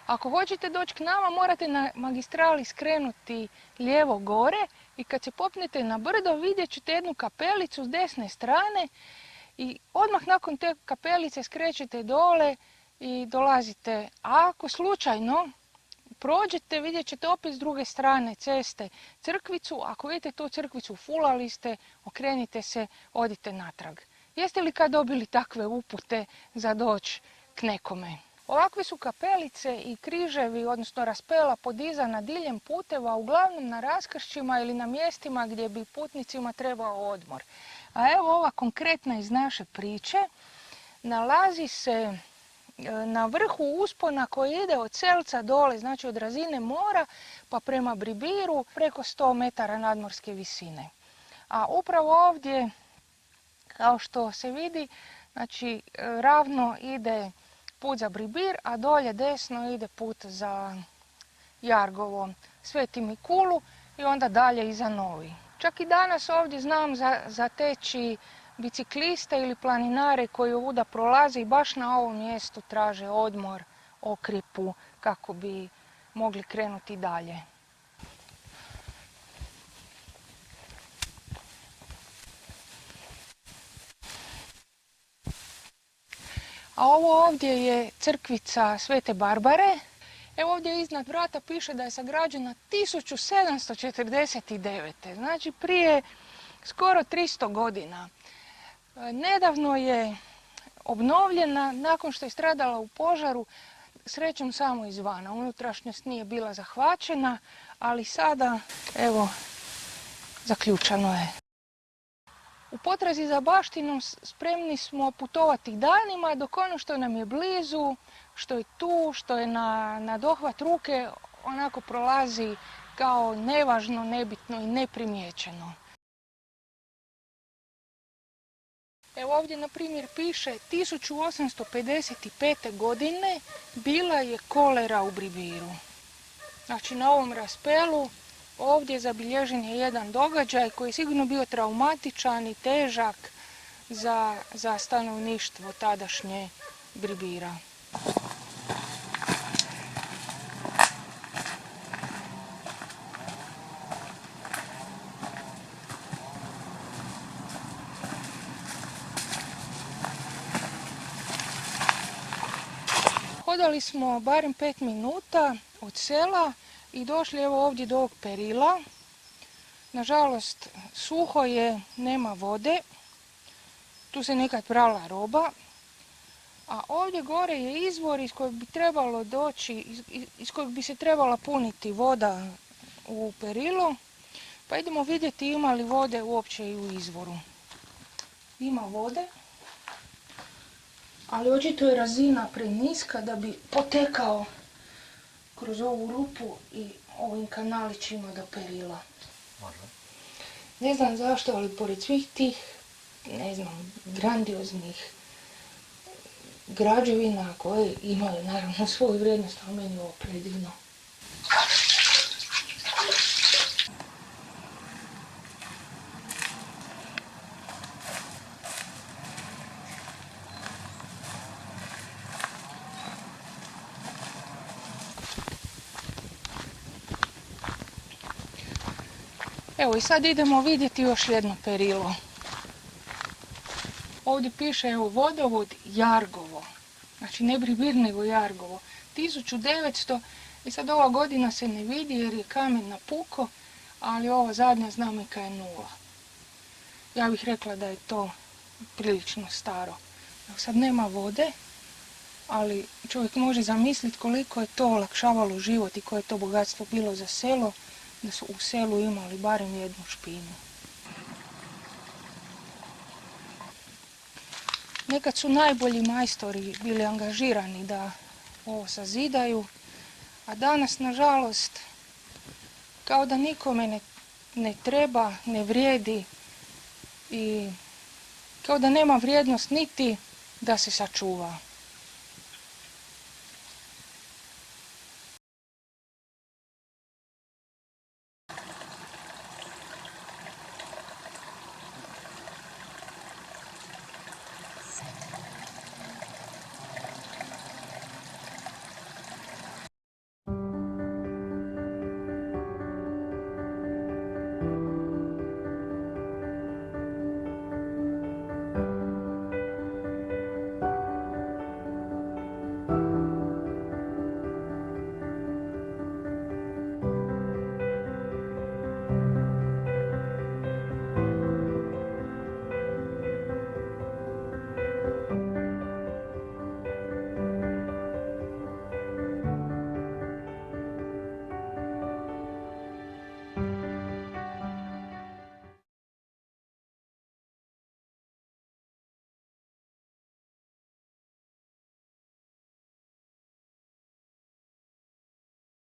Ako hoćete doći k nama, morate na magistrali skrenuti lijevo gore i kad se popnete na brdo vidjet ćete jednu kapelicu s desne strane i odmah nakon te kapelice skrećete dole i dolazite. A ako slučajno prođete, vidjet ćete opet s druge strane ceste crkvicu. Ako vidite tu crkvicu, fulali ste, okrenite se, odite natrag. Jeste li kad dobili takve upute za doći k nekome? Ovakve su kapelice i križevi, odnosno raspela podizana diljem puteva, uglavnom na raskršćima ili na mjestima gdje bi putnicima trebao odmor. A evo ova konkretna iz naše priče nalazi se na vrhu uspona koji ide od Selca dole, znači od razine mora pa prema Bribiru preko 100 metara nadmorske visine. A upravo ovdje, kao što se vidi, znači ravno ide put za Bribir, a dolje desno ide put za Jargovo, Sveti Mikulu i onda dalje iza Novi. Čak i danas ovdje znam zateći bicikliste ili planinare koji ovuda prolaze i baš na ovom mjestu traže odmor, okrjepu kako bi mogli krenuti dalje. A ovo ovdje je crkvica Svete Barbare. Evo ovdje iznad vrata piše da je sagrađena 1749. Znači prije skoro 300 godina. Nedavno je obnovljena nakon što je stradala u požaru, srećom samo izvana. Unutrašnjost nije bila zahvaćena, ali sada, evo, zaključano je. U potrazi za baštinom spremni smo putovati danima, dok ono što nam je blizu, što je tu, što je na dohvat ruke, onako prolazi kao nevažno, nebitno i neprimjećeno. Evo ovdje na primjer piše 1855. godine bila je kolera u Bribiru. Znači na ovom raspelu ovdje zabilježen je jedan događaj koji je sigurno bio traumatičan i težak za stanovništvo tadašnje Bribira. Hodali smo barem 5 minuta od sela i došli evo ovdje do ovog perila. Nažalost, suho je, nema vode. Tu se nekad prala roba. A ovdje gore je izvor iz kojeg bi trebalo doći, iz kojeg bi se trebala puniti voda u perilu. Pa idemo vidjeti ima li vode uopće i u izvoru. Ima vode, ali očito je razina preniska da bi potekao kroz ovu rupu i ovim kanalićima do perila. Ne znam zašto, ali pored svih tih, ne znam, grandioznih građevina koje imaju naravno svoju vrijednost, ali meni je ovo predivno. Evo i sad idemo vidjeti još jedno perilo. Ovdje piše evo vodovod Jargovo. Znači ne Bribir nego Jargovo. 1900 i sad ova godina se ne vidi jer je kamen napuko, ali ova zadnja znamenka je 0. Ja bih rekla da je to prilično staro. Evo sad nema vode, ali čovjek može zamisliti koliko je to olakšavalo život i koje je to bogatstvo bilo za selo, da su u selu imali barem jednu špinu. Nekad su najbolji majstori bili angažirani da ovo sazidaju, a danas, nažalost, kao da nikome ne treba, ne vrijedi i kao da nema vrijednost niti da se sačuva.